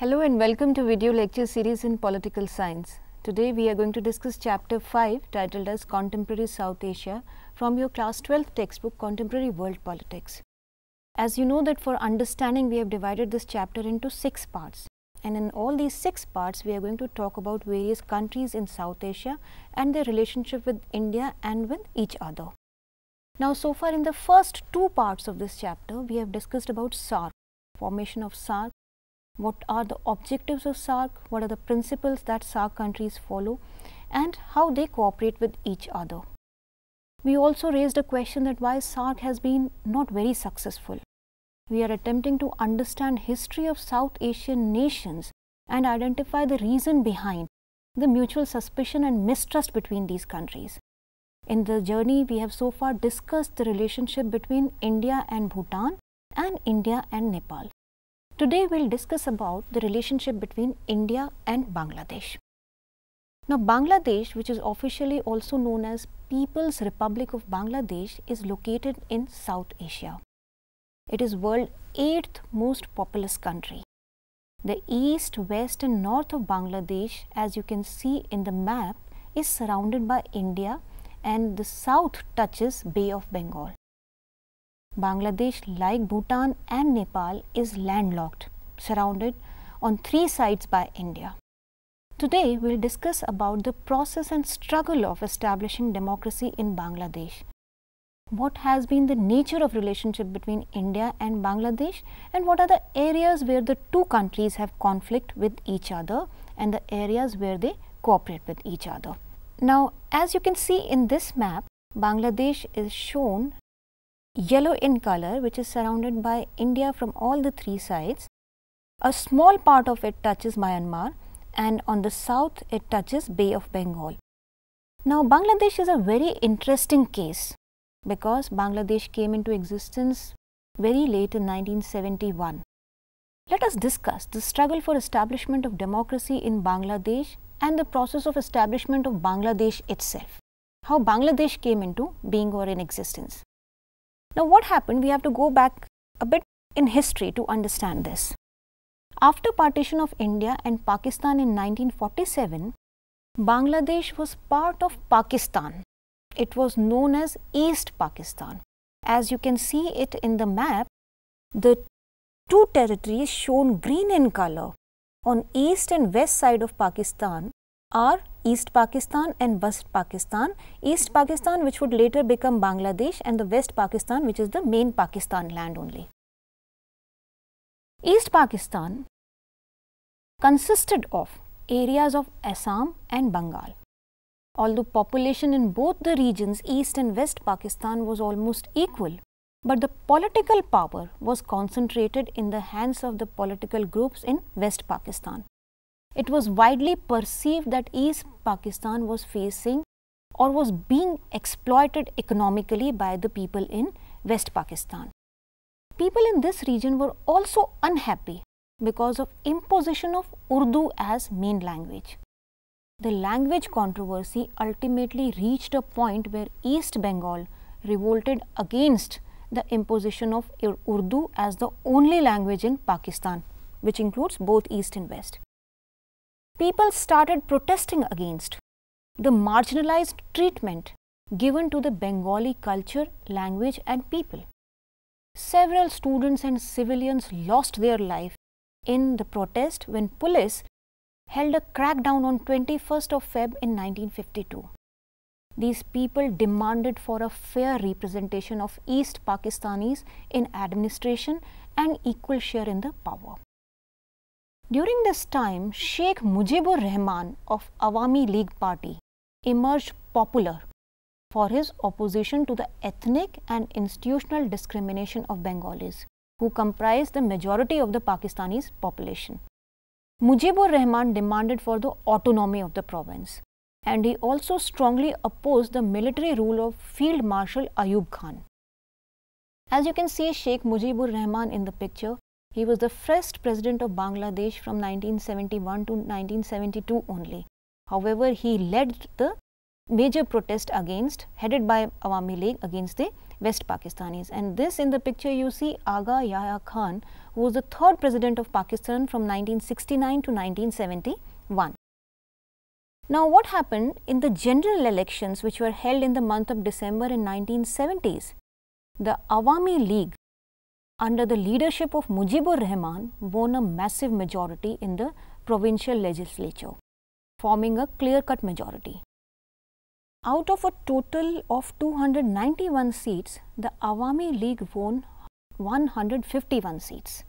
Hello and welcome to video lecture series in Political Science. Today we are going to discuss chapter 5 titled as Contemporary South Asia from your class 12th textbook Contemporary World Politics. As you know that for understanding we have divided this chapter into 6 parts, and in all these 6 parts we are going to talk about various countries in South Asia and their relationship with India and with each other. Now so far in the first 2 parts of this chapter we have discussed about SAARC, formation of SAARC, what are the objectives of SAARC, what are the principles that SAARC countries follow, and how they cooperate with each other. We also raised a question that why SAARC has been not very successful. We are attempting to understand history of South Asian nations and identify the reason behind the mutual suspicion and mistrust between these countries. In the journey, we have so far discussed the relationship between India and Bhutan and India and Nepal. Today we will discuss about the relationship between India and Bangladesh. Now Bangladesh, which is officially also known as People's Republic of Bangladesh, is located in South Asia. It is world's 8th most populous country. The east, west and north of Bangladesh, as you can see in the map, is surrounded by India, and the south touches Bay of Bengal. Bangladesh, like Bhutan and Nepal, is landlocked, surrounded on 3 sides by India. Today we will discuss about the process and struggle of establishing democracy in Bangladesh. What has been the nature of relationship between India and Bangladesh, and what are the areas where the 2 countries have conflict with each other and the areas where they cooperate with each other. Now as you can see in this map, Bangladesh is shown yellow in color, which is surrounded by India from all the 3 sides. A small part of it touches Myanmar, and on the south it touches Bay of Bengal. Now Bangladesh is a very interesting case because Bangladesh came into existence very late in 1971. Let us discuss the struggle for establishment of democracy in Bangladesh and the process of establishment of Bangladesh itself, how Bangladesh came into being or in existence. Now what happened? We have to go back a bit in history to understand this. After partition of India and Pakistan in 1947, Bangladesh was part of Pakistan. It was known as East Pakistan. As you can see it in the map, the 2 territories shown green in color on east and west side of Pakistan are East Pakistan and West Pakistan. East Pakistan, which would later become Bangladesh, and the West Pakistan, which is the main Pakistan land only. East Pakistan consisted of areas of Assam and Bengal. Although population in both the regions, East and West Pakistan, was almost equal, but the political power was concentrated in the hands of the political groups in West Pakistan. It was widely perceived that East Pakistan was facing or was being exploited economically by the people in West Pakistan. People in this region were also unhappy because of imposition of Urdu as main language. The language controversy ultimately reached a point where East Bengal revolted against the imposition of Urdu as the only language in Pakistan, which includes both East and West. People started protesting against the marginalized treatment given to the Bengali culture, language and people. Several students and civilians lost their life in the protest when police held a crackdown on 21st of Feb in 1952. These people demanded for a fair representation of East Pakistanis in administration and equal share in the power. During this time, Sheikh Mujibur Rahman of Awami League Party emerged popular for his opposition to the ethnic and institutional discrimination of Bengalis, who comprise the majority of the Pakistanis population. Mujibur Rahman demanded for the autonomy of the province, and he also strongly opposed the military rule of Field Marshal Ayub Khan. As you can see Sheikh Mujibur Rahman in the picture, he was the first president of Bangladesh from 1971 to 1972 only. However, he led the major protest headed by Awami League against the West Pakistanis. And this, in the picture you see Aga Yahya Khan, who was the third president of Pakistan from 1969 to 1971. Now, what happened in the general elections which were held in the month of December in 1970s? The Awami League, under the leadership of Mujibur Rahman, won a massive majority in the provincial legislature, forming a clear-cut majority. Out of a total of 291 seats, the Awami League won 151 seats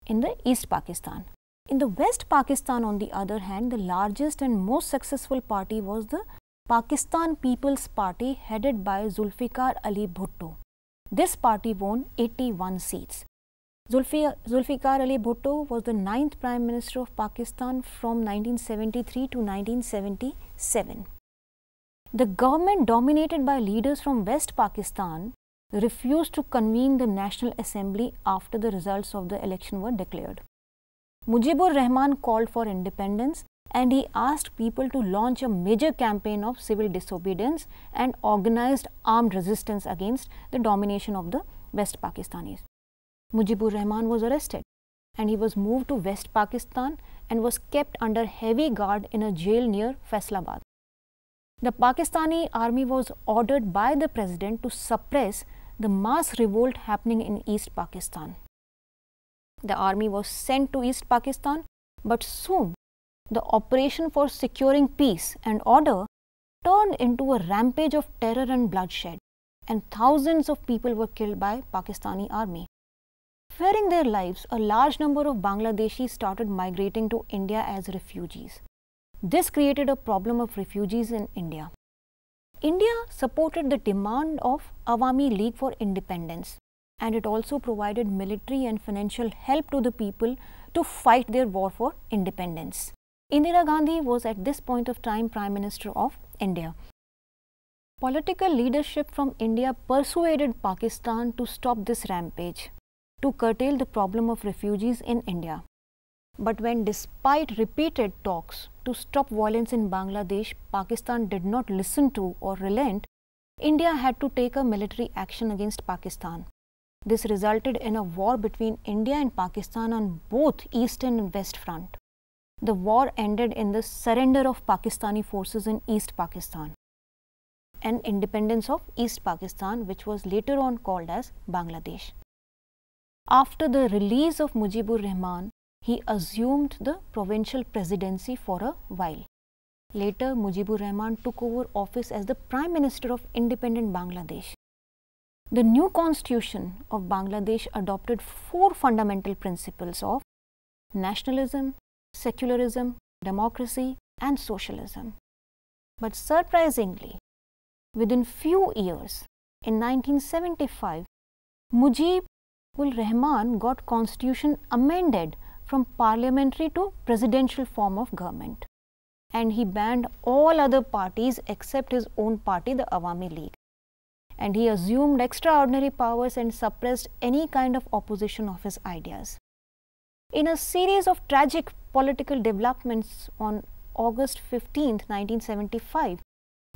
in the East Pakistan. In the West Pakistan, on the other hand, the largest and most successful party was the Pakistan People's Party, headed by Zulfikar Ali Bhutto. This party won 81 seats. Zulfikar Ali Bhutto was the 9th Prime Minister of Pakistan from 1973 to 1977. The government, dominated by leaders from West Pakistan, refused to convene the National Assembly after the results of the election were declared. Mujibur Rahman called for independence, and he asked people to launch a major campaign of civil disobedience and organized armed resistance against the domination of the West Pakistanis. Mujibur Rahman was arrested, and he was moved to West Pakistan and was kept under heavy guard in a jail near Faisalabad. The Pakistani army was ordered by the president to suppress the mass revolt happening in East Pakistan. The army was sent to East Pakistan, but soon the operation for securing peace and order turned into a rampage of terror and bloodshed, and thousands of people were killed by Pakistani army. Fearing their lives, a large number of Bangladeshis started migrating to India as refugees. This created a problem of refugees in India. India supported the demand of Awami League for independence, and it also provided military and financial help to the people to fight their war for independence. Indira Gandhi was at this point of time Prime Minister of India. Political leadership from India persuaded Pakistan to stop this rampage, to curtail the problem of refugees in India. But when, despite repeated talks to stop violence in Bangladesh, Pakistan did not listen to or relent, India had to take a military action against Pakistan. This resulted in a war between India and Pakistan on both Eastern and West front. The war ended in the surrender of Pakistani forces in East Pakistan and independence of East Pakistan, which was later on called as Bangladesh. After the release of Mujibur Rahman, he assumed the provincial presidency for a while. Later, Mujibur Rahman took over office as the Prime Minister of independent Bangladesh. The new constitution of Bangladesh adopted 4 fundamental principles of nationalism, secularism, democracy, and socialism. But surprisingly, within few years, in 1975, Mujibur Rahman got constitution amended from parliamentary to presidential form of government, and he banned all other parties except his own party, the Awami League, and he assumed extraordinary powers and suppressed any kind of opposition of his ideas. In a series of tragic political developments, on August 15, 1975,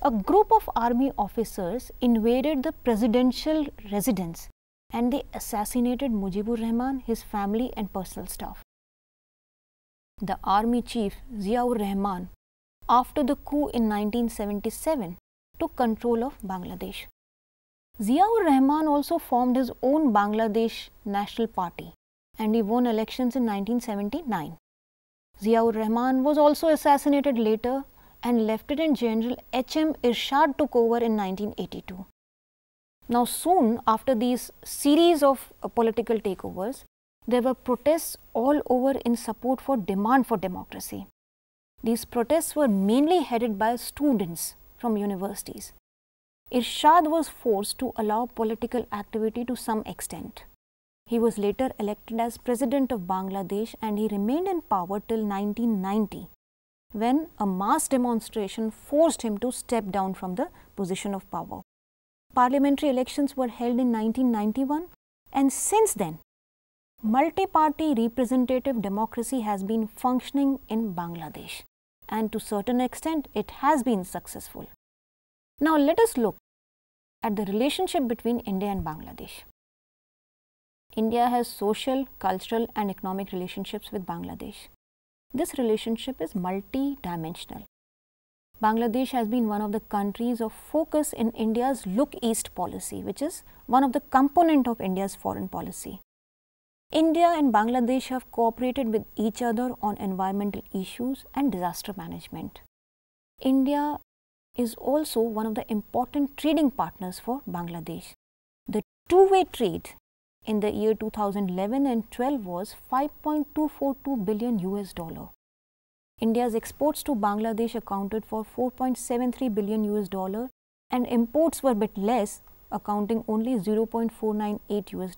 a group of army officers invaded the presidential residence and they assassinated Mujibur Rahman, his family and personal staff. The army chief Ziaur Rahman, after the coup in 1977, took control of Bangladesh. Ziaur Rahman also formed his own Bangladesh National Party, and he won elections in 1979. Ziaur Rahman was also assassinated later, and Lieutenant General H.M. Irshad took over in 1982. Now, soon after these series of political takeovers, there were protests all over in support for demand for democracy. These protests were mainly headed by students from universities. Irshad was forced to allow political activity to some extent. He was later elected as President of Bangladesh, and he remained in power till 1990, when a mass demonstration forced him to step down from the position of power. Parliamentary elections were held in 1991, and since then, multi-party representative democracy has been functioning in Bangladesh, and to a certain extent it has been successful. Now let us look at the relationship between India and Bangladesh. India has social, cultural and economic relationships with Bangladesh. This relationship is multi-dimensional. Bangladesh has been one of the countries of focus in India's Look East policy, which is one of the component of India's foreign policy. India and Bangladesh have cooperated with each other on environmental issues and disaster management. India is also one of the important trading partners for Bangladesh. The two-way trade in the year 2011 and 12 was $5.242 billion US. India's exports to Bangladesh accounted for $4.73 billion US and imports were a bit less, accounting only $0.498 US.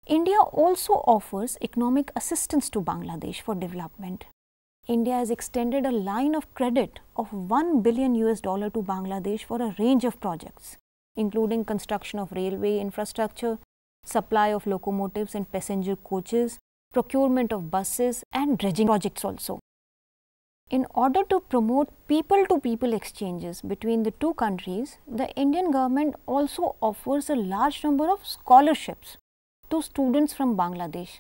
India also offers economic assistance to Bangladesh for development. India has extended a line of credit of $1 billion US to Bangladesh for a range of projects, including construction of railway infrastructure, supply of locomotives and passenger coaches, procurement of buses and dredging projects also. In order to promote people-to-people exchanges between the two countries, the Indian government also offers a large number of scholarships to students from Bangladesh.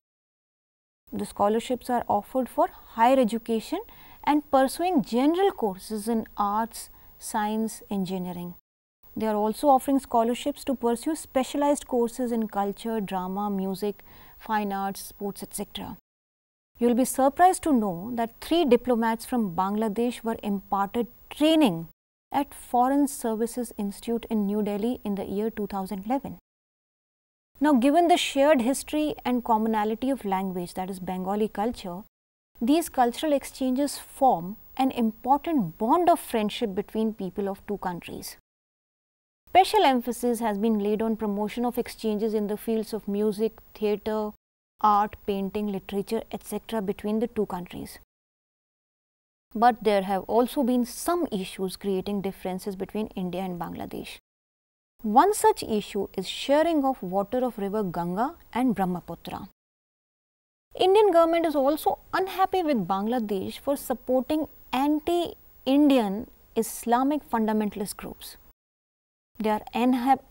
The scholarships are offered for higher education and pursuing general courses in arts, science, engineering. They are also offering scholarships to pursue specialized courses in culture, drama, music, fine arts, sports, etc. You will be surprised to know that 3 diplomats from Bangladesh were imparted training at Foreign Services Institute in New Delhi in the year 2011. Now, given the shared history and commonality of language, that is Bengali culture, these cultural exchanges form an important bond of friendship between people of two countries. Special emphasis has been laid on promotion of exchanges in the fields of music, theatre, art, painting, literature, etc. between the two countries. But there have also been some issues creating differences between India and Bangladesh. One such issue is sharing of water of river Ganga and Brahmaputra. Indian government is also unhappy with Bangladesh for supporting anti-Indian Islamic fundamentalist groups. They are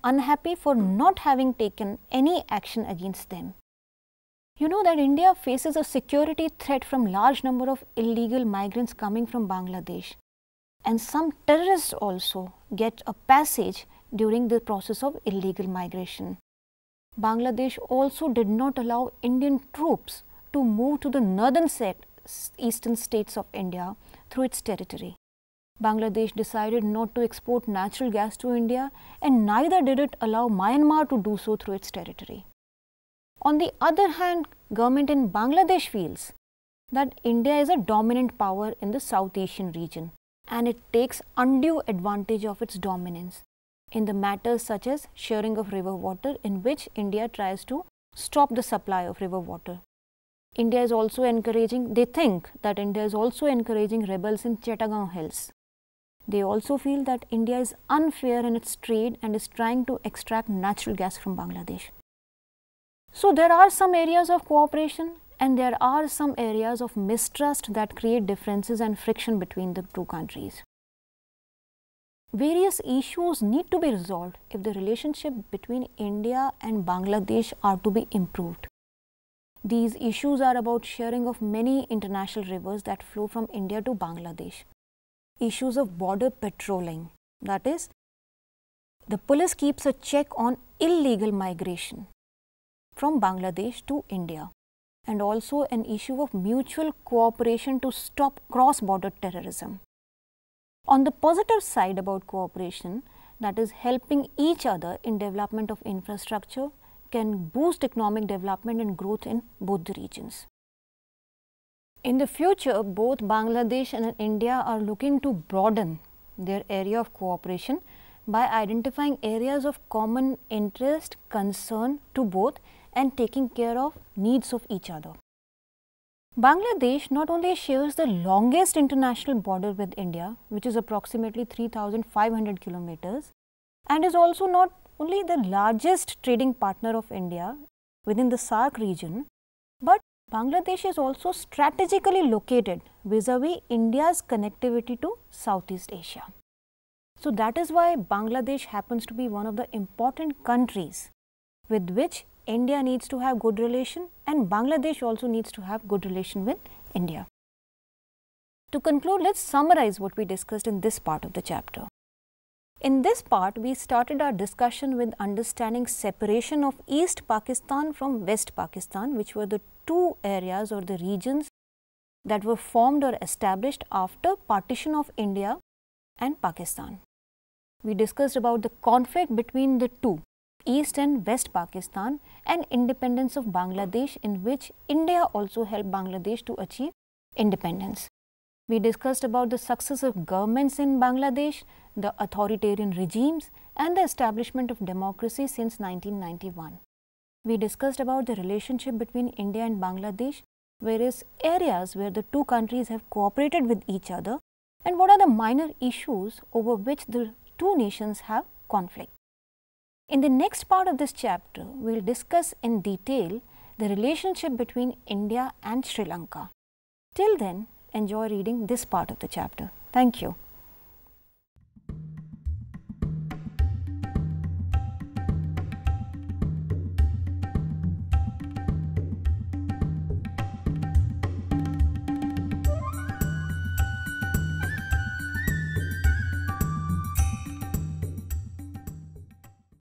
unhappy for not having taken any action against them. You know that India faces a security threat from large number of illegal migrants coming from Bangladesh, and some terrorists also get a passage during the process of illegal migration. Bangladesh also did not allow Indian troops to move to the northern eastern states of India through its territory. Bangladesh decided not to export natural gas to India, and neither did it allow Myanmar to do so through its territory. On the other hand, government in Bangladesh feels that India is a dominant power in the South Asian region, and it takes undue advantage of its dominance in the matters such as sharing of river water, in which India tries to stop the supply of river water. India is also encouraging, they think that India is also encouraging rebels in Chittagong Hills. They also feel that India is unfair in its trade and is trying to extract natural gas from Bangladesh. So there are some areas of cooperation and there are some areas of mistrust that create differences and friction between the two countries. Various issues need to be resolved if the relationship between India and Bangladesh are to be improved. These issues are about sharing of many international rivers that flow from India to Bangladesh. Issues of border patrolling, that is, the police keeps a check on illegal migration from Bangladesh to India, and also an issue of mutual cooperation to stop cross-border terrorism. On the positive side about cooperation, that is helping each other in development of infrastructure, can boost economic development and growth in both the regions. In the future, both Bangladesh and India are looking to broaden their area of cooperation by identifying areas of common interest, concern to both, and taking care of needs of each other. Bangladesh not only shares the longest international border with India, which is approximately 3,500 kilometers, and is also not only the largest trading partner of India within the SAARC region, but Bangladesh is also strategically located vis-a-vis India's connectivity to Southeast Asia. So that is why Bangladesh happens to be one of the important countries with which India needs to have good relation, and Bangladesh also needs to have good relation with India. To conclude, let's summarize what we discussed in this part of the chapter. In this part, we started our discussion with understanding separation of East Pakistan from West Pakistan, which were the two areas or the regions that were formed or established after partition of India and Pakistan. We discussed about the conflict between the two, East and West Pakistan, and independence of Bangladesh, in which India also helped Bangladesh to achieve independence. We discussed about the successive governments in Bangladesh, the authoritarian regimes, and the establishment of democracy since 1991. We discussed about the relationship between India and Bangladesh, various areas where the two countries have cooperated with each other, and what are the minor issues over which the two nations have conflict. In the next part of this chapter, we will discuss in detail the relationship between India and Sri Lanka. Till then, enjoy reading this part of the chapter. Thank you.